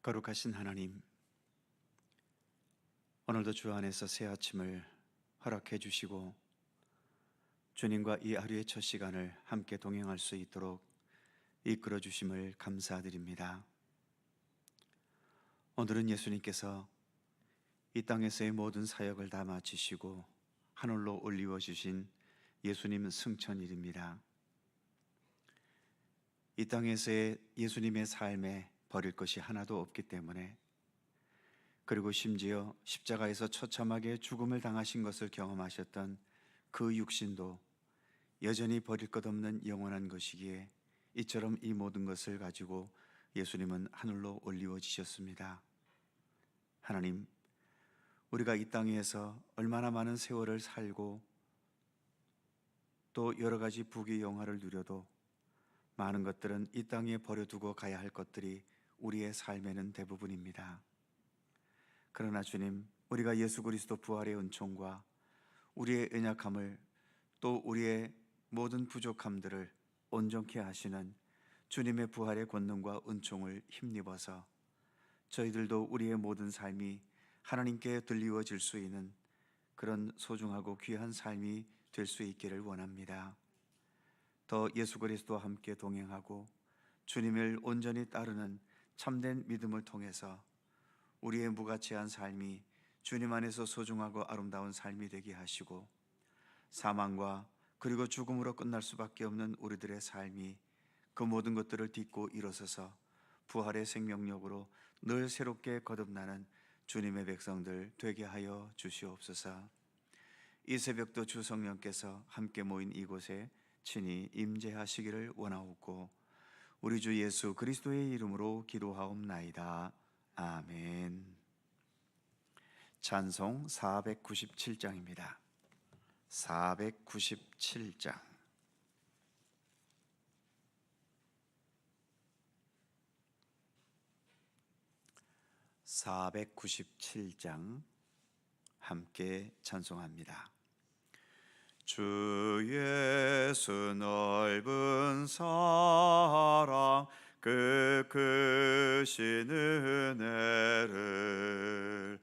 거룩하신 하나님, 오늘도 주 안에서 새 아침을 허락해 주시고 주님과 이 하루의 첫 시간을 함께 동행할 수 있도록 이끌어 주심을 감사드립니다. 오늘은 예수님께서 이 땅에서의 모든 사역을 다 마치시고 하늘로 올리워 주신 예수님 승천일입니다. 이 땅에서의 예수님의 삶에 버릴 것이 하나도 없기 때문에, 그리고 심지어 십자가에서 처참하게 죽음을 당하신 것을 경험하셨던 그 육신도 여전히 버릴 것 없는 영원한 것이기에 이처럼 이 모든 것을 가지고 예수님은 하늘로 올리워지셨습니다. 하나님, 우리가 이 땅에서 얼마나 많은 세월을 살고 또 여러 가지 부귀영화를 누려도 많은 것들은 이 땅에 버려두고 가야 할 것들이 우리의 삶에는 대부분입니다. 그러나 주님, 우리가 예수 그리스도 부활의 은총과 우리의 연약함을 또 우리의 모든 부족함들을 온전케 하시는 주님의 부활의 권능과 은총을 힘입어서 저희들도 우리의 모든 삶이 하나님께 들리워질 수 있는 그런 소중하고 귀한 삶이 될 수 있기를 원합니다. 더 예수 그리스도와 함께 동행하고 주님을 온전히 따르는 참된 믿음을 통해서 우리의 무가치한 삶이 주님 안에서 소중하고 아름다운 삶이 되게 하시고, 사망과 그리고 죽음으로 끝날 수밖에 없는 우리들의 삶이 그 모든 것들을 딛고 일어서서 부활의 생명력으로 늘 새롭게 거듭나는 주님의 백성들 되게 하여 주시옵소서. 이 새벽도 주 성령께서 함께 모인 이곳에 친히 임재하시기를 원하옵고 우리 주 예수 그리스도의 이름으로 기도하옵나이다. 아멘. 찬송 497장입니다. 497장. (497장) 함께 찬송합니다. 주 예수 넓은 사랑 그 크신 은혜를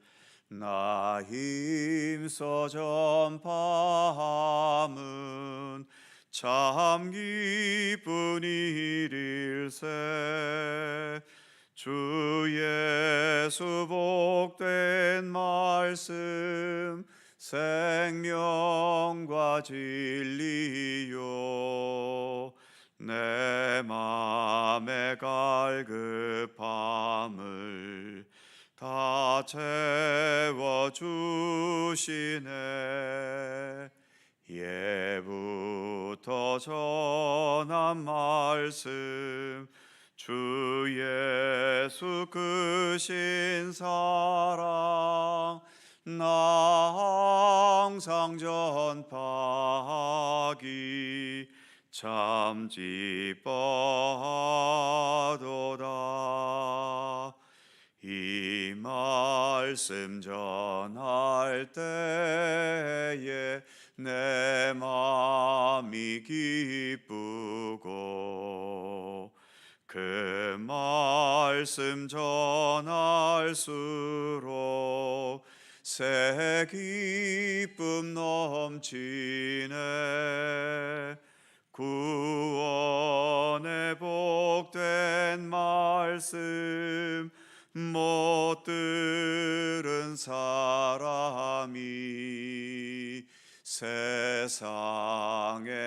나 힘써 전파함은 참 기쁜 일일세. 주 예수 복된 말씀 생명과 진리요 내 맘의 갈급함을 다 채워주시네. 예부터 전한 말씀 주 예수 크신 사랑 나 항상 전파하기 참 기뻐하도다. 이 말씀 전할 때에 내 마음이 기쁘고 그 말씀 전할수록 새 기쁨 넘치네. 구원의 복된 말씀 못 들은 사람이 세상에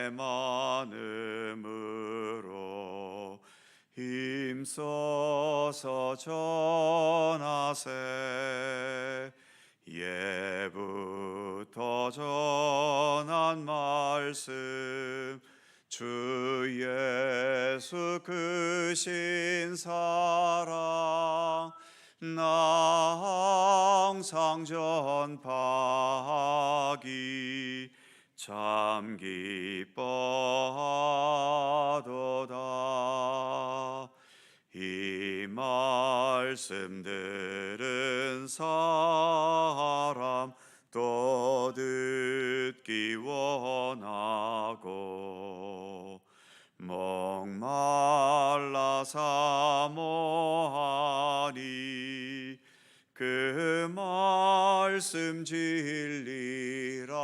많음으로 힘써서 전하세. 예부터 전한 말씀 주 예수 크신 사랑 나 항상 전파하기 참 기뻐하도다. 이 말씀 들은 사람 또 듣기 원하고 목말라 사모하니 진리라.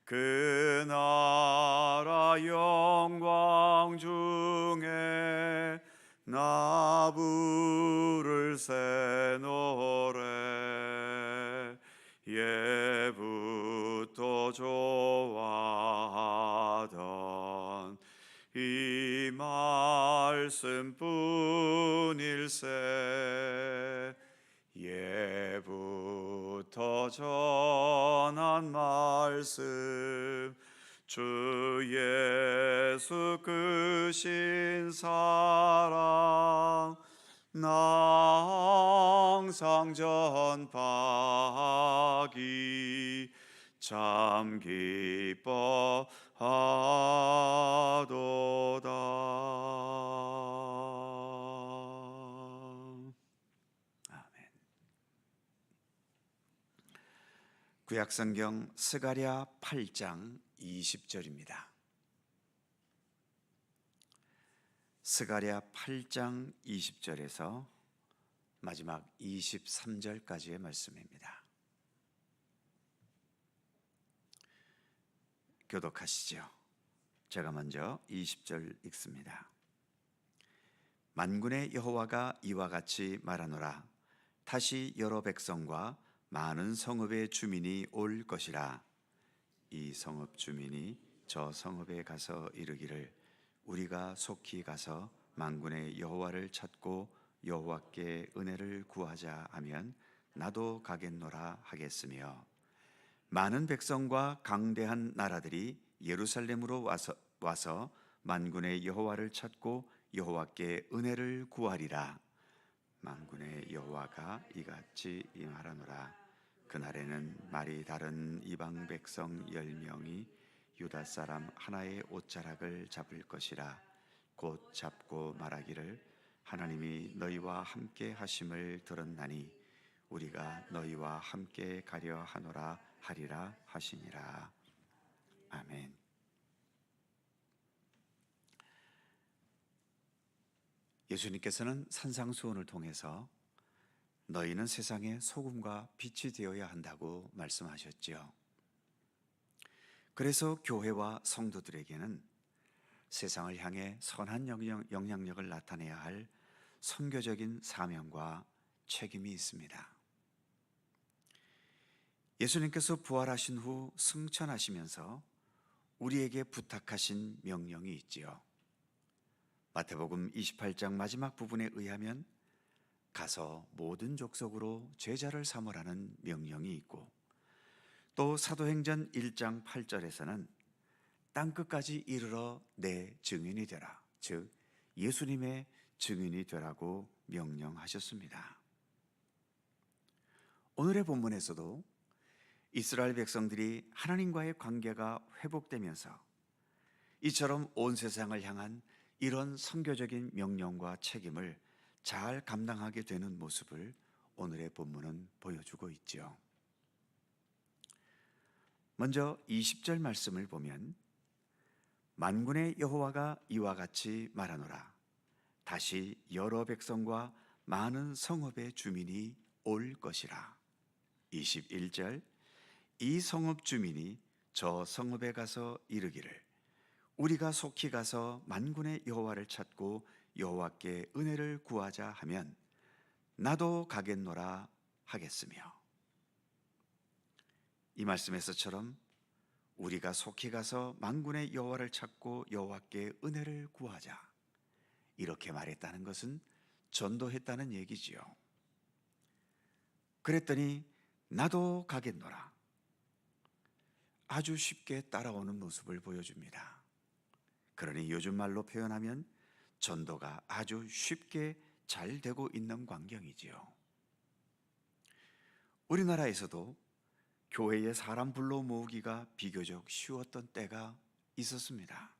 그 나라 영광 중에 나 부를 새 노래. 예부터 좋아하던 이 말씀뿐일세. 예부터 전한 말씀, 주 예수 그 신사랑 나 항상 전파하기 참 기뻐하도다. 아멘. 구약성경 스가랴 8장 20절입니다. 스가랴 8장 20절에서 마지막 23절까지의 말씀입니다. 교독하시죠. 제가 먼저 20절 읽습니다. 만군의 여호와가 이와 같이 말하노라. 다시 여러 백성과 많은 성읍의 주민이 올 것이라. 이 성읍 주민이 저 성읍에 가서 이르기를 우리가 속히 가서 만군의 여호와를 찾고 여호와께 은혜를 구하자 하면 나도 가겠노라 하겠으며, 많은 백성과 강대한 나라들이 예루살렘으로 와서 만군의 여호와를 찾고 여호와께 은혜를 구하리라. 만군의 여호와가 이같이 말하노라. 그날에는 말이 다른 이방 백성 10명이 유다 사람 하나의 옷자락을 잡을 것이라. 곧 잡고 말하기를 하나님이 너희와 함께 하심을 들었나니 우리가 너희와 함께 가려 하노라 하리라 하시니라. 아멘. 예수님께서는 산상수훈을 통해서 너희는 세상의 소금과 빛이 되어야 한다고 말씀하셨지요. 그래서 교회와 성도들에게는 세상을 향해 선한 영향력을 나타내야 할 선교적인 사명과 책임이 있습니다. 예수님께서 부활하신 후 승천하시면서 우리에게 부탁하신 명령이 있지요. 마태복음 28장 마지막 부분에 의하면 가서 모든 족속으로 제자를 삼으라는 명령이 있고, 또 사도행전 1장 8절에서는 땅끝까지 이르러 내 증인이 되라, 즉 예수님의 증인이 되라고 명령하셨습니다. 오늘의 본문에서도 이스라엘 백성들이 하나님과의 관계가 회복되면서 이처럼 온 세상을 향한 이런 선교적인 명령과 책임을 잘 감당하게 되는 모습을 오늘의 본문은 보여주고 있죠. 먼저 20절 말씀을 보면 만군의 여호와가 이와 같이 말하노라. 다시 여러 백성과 많은 성읍의 주민이 올 것이라. 21절 이 성읍 주민이 저 성읍에 가서 이르기를 우리가 속히 가서 만군의 여호와를 찾고 여호와께 은혜를 구하자 하면 나도 가겠노라 하겠으며. 이 말씀에서처럼 우리가 속히 가서 만군의 여호와를 찾고 여호와께 은혜를 구하자, 이렇게 말했다는 것은 전도했다는 얘기지요. 그랬더니 나도 가겠노라, 아주 쉽게 따라오는 모습을 보여줍니다. 그러니 요즘 말로 표현하면 전도가 아주 쉽게 잘 되고 있는 광경이지요. 우리나라에서도 교회에 사람 불러 모으기가 비교적 쉬웠던 때가 있었습니다.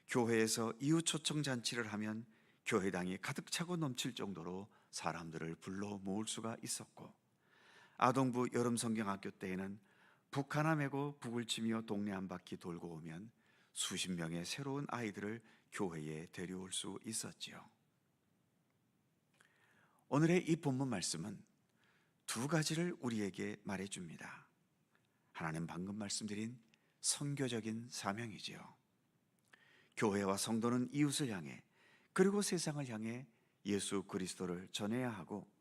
교회에서 이웃 초청 잔치를 하면 교회당이 가득 차고 넘칠 정도로 사람들을 불러 모을 수가 있었고, 아동부 여름성경학교 때에는 북 하나 메고 북을 치며 동네 한 바퀴 돌고 오면 수십 명의 새로운 아이들을 교회에 데려올 수 있었지요. 오늘의 이 본문 말씀은 두 가지를 우리에게 말해줍니다. 하나는 방금 말씀드린 선교적인 사명이지요. 교회와 성도는 이웃을 향해 그리고 세상을 향해 예수 그리스도를 전해야 하고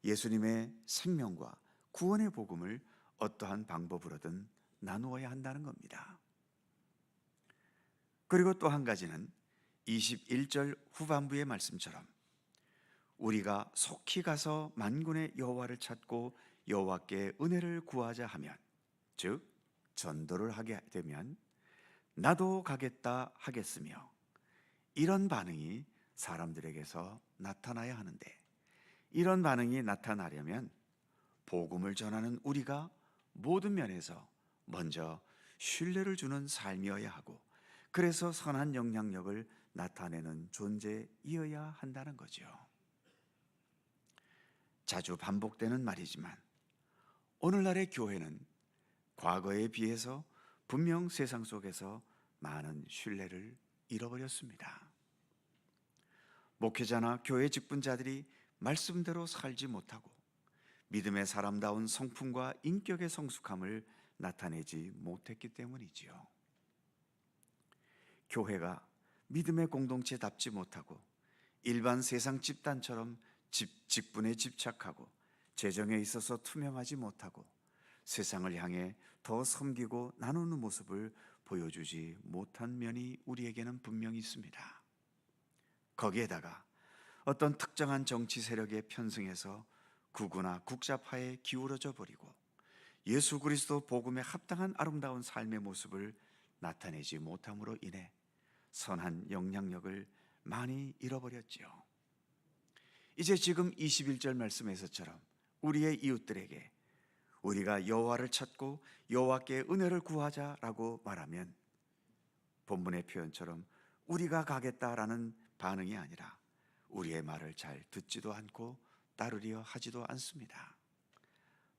예수님의 생명과 구원의 복음을 어떠한 방법으로든 나누어야 한다는 겁니다. 그리고 또 한 가지는 21절 후반부의 말씀처럼 우리가 속히 가서 만군의 여호와를 찾고 여호와께 은혜를 구하자 하면, 즉 전도를 하게 되면 나도 가겠다 하겠으며, 이런 반응이 사람들에게서 나타나야 하는데, 이런 반응이 나타나려면 복음을 전하는 우리가 모든 면에서 먼저 신뢰를 주는 삶이어야 하고, 그래서 선한 영향력을 나타내는 존재이어야 한다는 거죠. 자주 반복되는 말이지만 오늘날의 교회는 과거에 비해서 분명 세상 속에서 많은 신뢰를 잃어버렸습니다. 목회자나 교회 직분자들이 말씀대로 살지 못하고 믿음의 사람다운 성품과 인격의 성숙함을 나타내지 못했기 때문이지요. 교회가 믿음의 공동체답지 못하고 일반 세상 집단처럼 직분에 집착하고 재정에 있어서 투명하지 못하고 세상을 향해 더 섬기고 나누는 모습을 보여주지 못한 면이 우리에게는 분명히 있습니다. 거기에다가 어떤 특정한 정치 세력에 편승해서 구구나 국자파에 기울어져 버리고 예수 그리스도 복음에 합당한 아름다운 삶의 모습을 나타내지 못함으로 인해 선한 영향력을 많이 잃어버렸지요. 이제 지금 21절 말씀에서처럼 우리의 이웃들에게 우리가 여호와를 찾고 여호와께 은혜를 구하자라고 말하면 본문의 표현처럼 우리가 가겠다라는 반응이 아니라 우리의 말을 잘 듣지도 않고 따르려 하지도 않습니다.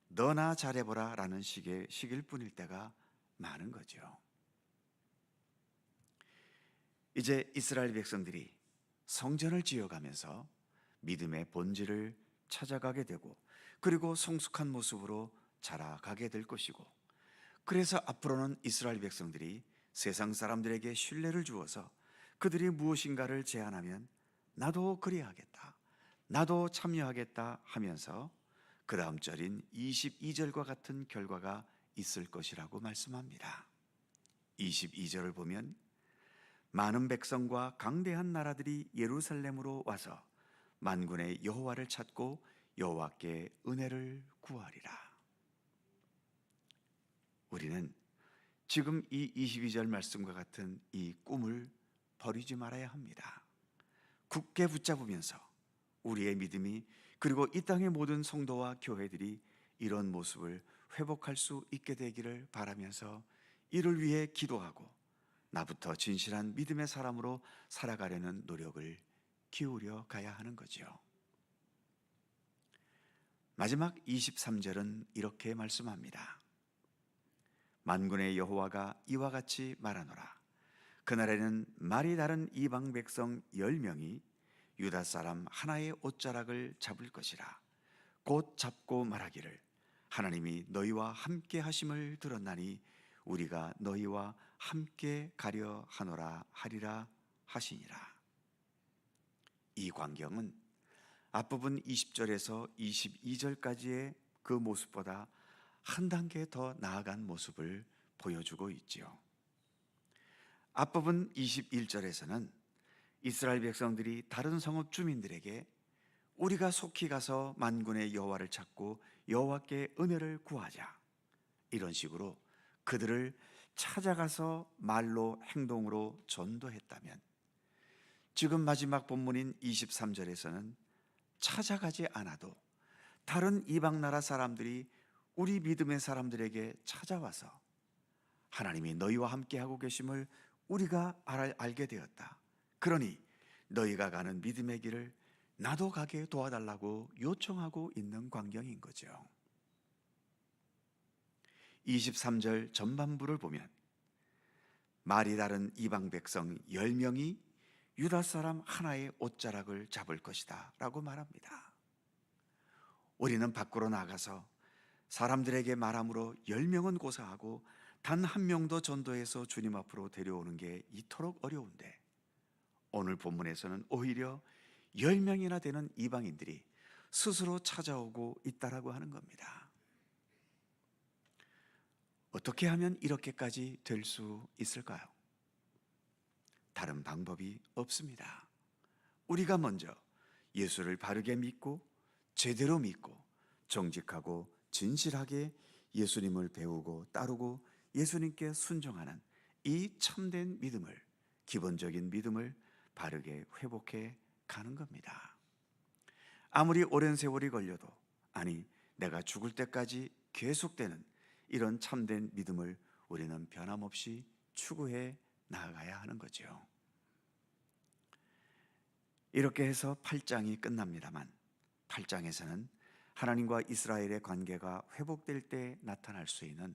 너나 잘해보라 라는 식일 뿐일 때가 많은 거죠. 이제 이스라엘 백성들이 성전을 지어가면서 믿음의 본질을 찾아가게 되고 그리고 성숙한 모습으로 자라가게 될 것이고, 그래서 앞으로는 이스라엘 백성들이 세상 사람들에게 신뢰를 주어서 그들이 무엇인가를 제안하면 나도 그리하겠다, 나도 참여하겠다 하면서 그 다음 절인 22절과 같은 결과가 있을 것이라고 말씀합니다. 22절을 보면 많은 백성과 강대한 나라들이 예루살렘으로 와서 만군의 여호와를 찾고 여호와께 은혜를 구하리라. 우리는 지금 이 22절 말씀과 같은 이 꿈을 버리지 말아야 합니다. 굳게 붙잡으면서 우리의 믿음이 그리고 이 땅의 모든 성도와 교회들이 이런 모습을 회복할 수 있게 되기를 바라면서 이를 위해 기도하고 나부터 진실한 믿음의 사람으로 살아가려는 노력을 기울여 가야 하는 거죠. 마지막 23절은 이렇게 말씀합니다. 만군의 여호와가 이와 같이 말하노라. 그날에는 말이 다른 이방 백성 10명이 유다 사람 하나의 옷자락을 잡을 것이라. 곧 잡고 말하기를 하나님이 너희와 함께 하심을 들었나니 우리가 너희와 함께 가려 하노라 하리라 하시니라. 이 광경은 앞부분 20절에서 22절까지의 그 모습보다 한 단계 더 나아간 모습을 보여주고 있지요. 앞부분 21절에서는 이스라엘 백성들이 다른 성읍 주민들에게 우리가 속히 가서 만군의 여호와를 찾고 여호와께 은혜를 구하자, 이런 식으로 그들을 찾아가서 말로 행동으로 전도했다면, 지금 마지막 본문인 23절에서는 찾아가지 않아도 다른 이방 나라 사람들이 우리 믿음의 사람들에게 찾아와서 하나님이 너희와 함께하고 계심을 우리가 알게 되었다. 그러니 너희가 가는 믿음의 길을 나도 가게 도와달라고 요청하고 있는 광경인 거죠. 23절 전반부를 보면 말이 다른 이방 백성 10명이 유다 사람 하나의 옷자락을 잡을 것이다 라고 말합니다. 우리는 밖으로 나가서 사람들에게 말함으로 10명은 고사하고 단 한 명도 전도해서 주님 앞으로 데려오는 게 이토록 어려운데, 오늘 본문에서는 오히려 10명이나 되는 이방인들이 스스로 찾아오고 있다라고 하는 겁니다. 어떻게 하면 이렇게까지 될 수 있을까요? 다른 방법이 없습니다. 우리가 먼저 예수를 바르게 믿고 제대로 믿고 정직하고 진실하게 예수님을 배우고 따르고 예수님께 순종하는 이 참된 믿음을, 기본적인 믿음을 바르게 회복해 가는 겁니다. 아무리 오랜 세월이 걸려도, 아니 내가 죽을 때까지 계속되는 이런 참된 믿음을 우리는 변함없이 추구해 나아가야 하는 거죠. 이렇게 해서 8장이 끝납니다만, 8장에서는 하나님과 이스라엘의 관계가 회복될 때 나타날 수 있는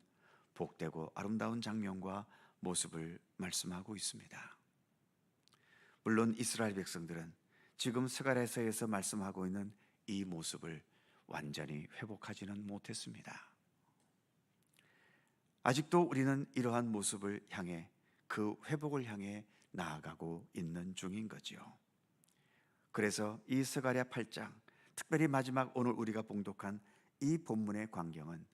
복되고 아름다운 장면과 모습을 말씀하고 있습니다. 물론 이스라엘 백성들은 지금 스가랴서에서 말씀하고 있는 이 모습을 완전히 회복하지는 못했습니다. 아직도 우리는 이러한 모습을 향해, 그 회복을 향해 나아가고 있는 중인 거지요. 그래서 이 스가랴 8장, 특별히 마지막 오늘 우리가 봉독한 이 본문의 광경은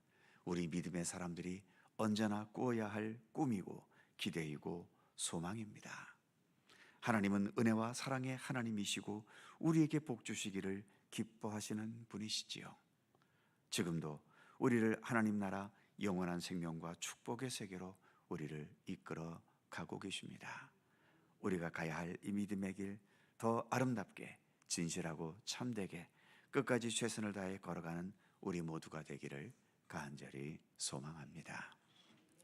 우리 믿음의 사람들이 언제나 꾸어야 할 꿈이고 기대이고 소망입니다. 하나님은 은혜와 사랑의 하나님이시고 우리에게 복 주시기를 기뻐하시는 분이시지요. 지금도 우리를 하나님 나라 영원한 생명과 축복의 세계로 우리를 이끌어 가고 계십니다. 우리가 가야 할 이 믿음의 길, 더 아름답게 진실하고 참되게 끝까지 최선을 다해 걸어가는 우리 모두가 되기를 간절히 소망합니다.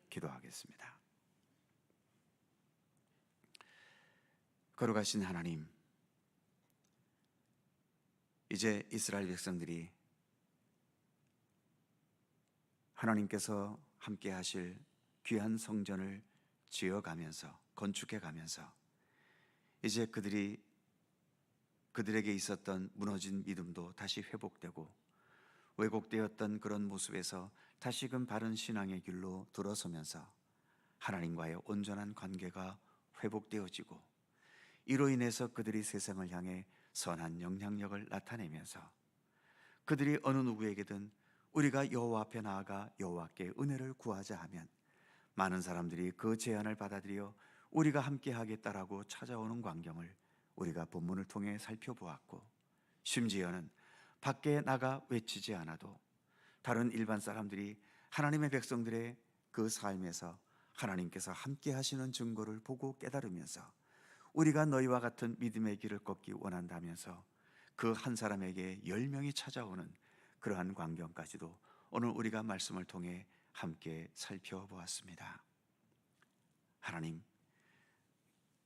기도하겠습니다. 거룩하신 하나님, 이제 이스라엘 백성들이 하나님께서 함께 하실 귀한 성전을 지어가면서, 건축해가면서 이제 그들에게 있었던 무너진 믿음도 다시 회복되고 왜곡되었던 그런 모습에서 다시금 바른 신앙의 길로 들어서면서 하나님과의 온전한 관계가 회복되어지고, 이로 인해서 그들이 세상을 향해 선한 영향력을 나타내면서 그들이 어느 누구에게든 우리가 여호와 앞에 나아가 여호와께 은혜를 구하자 하면 많은 사람들이 그 제안을 받아들여 우리가 함께 하겠다라고 찾아오는 광경을 우리가 본문을 통해 살펴보았고, 심지어는 밖에 나가 외치지 않아도 다른 일반 사람들이 하나님의 백성들의 그 삶에서 하나님께서 함께 하시는 증거를 보고 깨달으면서 우리가 너희와 같은 믿음의 길을 걷기 원한다면서 그 한 사람에게 10명이 찾아오는 그러한 광경까지도 오늘 우리가 말씀을 통해 함께 살펴보았습니다. 하나님,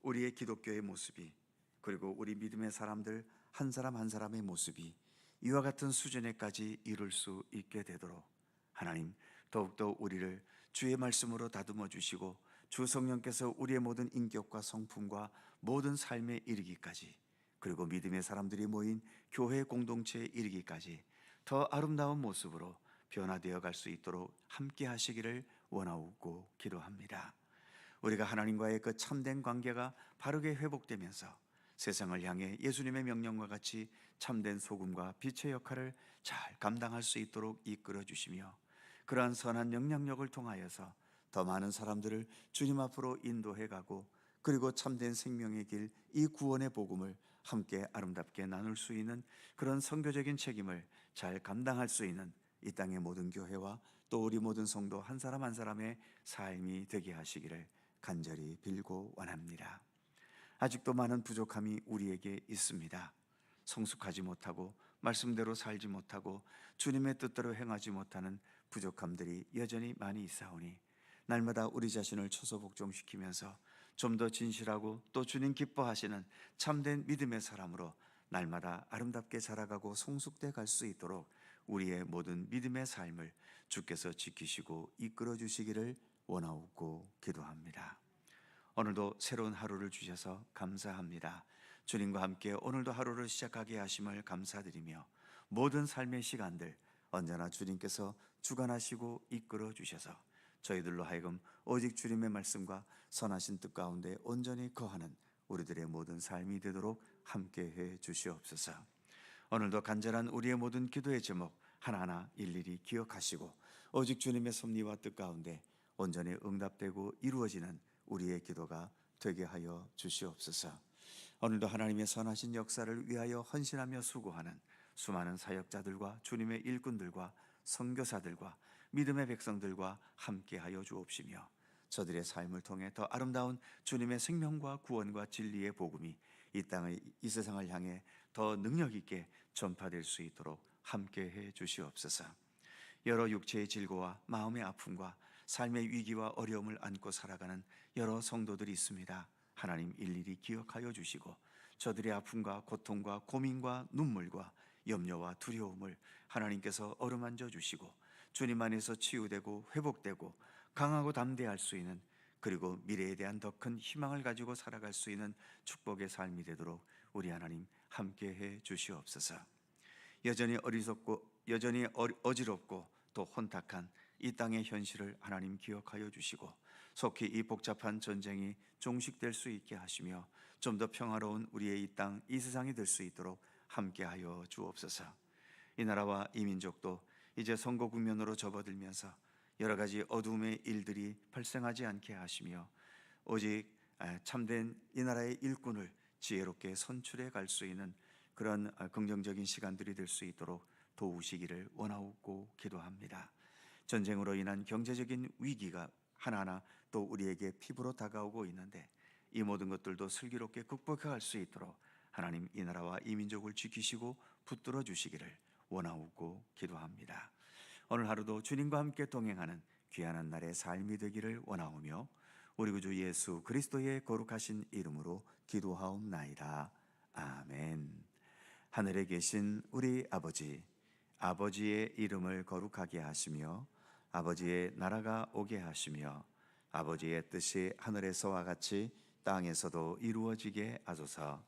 우리의 기독교의 모습이, 그리고 우리 믿음의 사람들 한 사람 한 사람의 모습이 이와 같은 수준에까지 이룰 수 있게 되도록 하나님, 더욱더 우리를 주의 말씀으로 다듬어 주시고 주 성령께서 우리의 모든 인격과 성품과 모든 삶에 이르기까지, 그리고 믿음의 사람들이 모인 교회 공동체에 이르기까지 더 아름다운 모습으로 변화되어 갈 수 있도록 함께 하시기를 원하고 기도합니다. 우리가 하나님과의 그 참된 관계가 바르게 회복되면서 세상을 향해 예수님의 명령과 같이 참된 소금과 빛의 역할을 잘 감당할 수 있도록 이끌어 주시며, 그러한 선한 영향력을 통하여서 더 많은 사람들을 주님 앞으로 인도해 가고, 그리고 참된 생명의 길, 이 구원의 복음을 함께 아름답게 나눌 수 있는 그런 선교적인 책임을 잘 감당할 수 있는 이 땅의 모든 교회와 또 우리 모든 성도 한 사람 한 사람의 삶이 되게 하시기를 간절히 빌고 원합니다. 아직도 많은 부족함이 우리에게 있습니다. 성숙하지 못하고 말씀대로 살지 못하고 주님의 뜻대로 행하지 못하는 부족함들이 여전히 많이 있사오니, 날마다 우리 자신을 초소복종시키면서 좀 더 진실하고 또 주님 기뻐하시는 참된 믿음의 사람으로 날마다 아름답게 자라가고 성숙돼 갈 수 있도록 우리의 모든 믿음의 삶을 주께서 지키시고 이끌어 주시기를 원하옵고 기도합니다. 오늘도 새로운 하루를 주셔서 감사합니다. 주님과 함께 오늘도 하루를 시작하게 하심을 감사드리며, 모든 삶의 시간들 언제나 주님께서 주관하시고 이끌어 주셔서 저희들로 하여금 오직 주님의 말씀과 선하신 뜻 가운데 온전히 거하는 우리들의 모든 삶이 되도록 함께해 주시옵소서. 오늘도 간절한 우리의 모든 기도의 제목 하나하나 일일이 기억하시고 오직 주님의 섭리와 뜻 가운데 온전히 응답되고 이루어지는 우리의 기도가 되게 하여 주시옵소서. 오늘도 하나님의 선하신 역사를 위하여 헌신하며 수고하는 수많은 사역자들과 주님의 일꾼들과 선교사들과 믿음의 백성들과 함께하여 주옵시며 저들의 삶을 통해 더 아름다운 주님의 생명과 구원과 진리의 복음이 이 세상을 향해 더 능력 있게 전파될 수 있도록 함께해 주시옵소서. 여러 육체의 질고와 마음의 아픔과 삶의 위기와 어려움을 안고 살아가는 여러 성도들이 있습니다. 하나님 일일이 기억하여 주시고 저들의 아픔과 고통과 고민과 눈물과 염려와 두려움을 하나님께서 어루만져 주시고 주님 안에서 치유되고 회복되고 강하고 담대할 수 있는, 그리고 미래에 대한 더 큰 희망을 가지고 살아갈 수 있는 축복의 삶이 되도록 우리 하나님 함께해 주시옵소서. 여전히 어지럽고 또 혼탁한 이 땅의 현실을 하나님 기억하여 주시고 속히 이 복잡한 전쟁이 종식될 수 있게 하시며 좀 더 평화로운 우리의 이 땅, 이 세상이 될 수 있도록 함께하여 주옵소서. 이 나라와 이 민족도 이제 선거 국면으로 접어들면서 여러 가지 어두움의 일들이 발생하지 않게 하시며 오직 참된 이 나라의 일꾼을 지혜롭게 선출해 갈 수 있는 그런 긍정적인 시간들이 될 수 있도록 도우시기를 원하고 기도합니다. 전쟁으로 인한 경제적인 위기가 하나하나 또 우리에게 피부로 다가오고 있는데 이 모든 것들도 슬기롭게 극복할 수 있도록 하나님 이 나라와 이 민족을 지키시고 붙들어 주시기를 원하고 기도합니다. 오늘 하루도 주님과 함께 동행하는 귀한 날의 삶이 되기를 원하오며 우리 구주 예수 그리스도의 거룩하신 이름으로 기도하옵나이다. 아멘. 하늘에 계신 우리 아버지, 아버지의 이름을 거룩하게 하시며 아버지의 나라가 오게 하시며 아버지의 뜻이 하늘에서와 같이 땅에서도 이루어지게 하소서.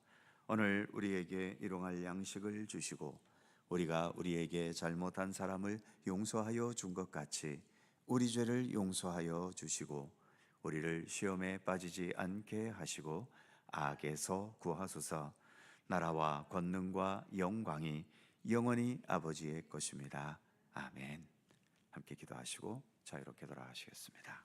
오늘 우리에게 일용할 양식을 주시고 우리가 우리에게 잘못한 사람을 용서하여 준 것 같이 우리 죄를 용서하여 주시고 우리를 시험에 빠지지 않게 하시고 악에서 구하소서. 나라와 권능과 영광이 영원히 아버지의 것입니다. 아멘. 함께 기도하시고 자유롭게 돌아가시겠습니다.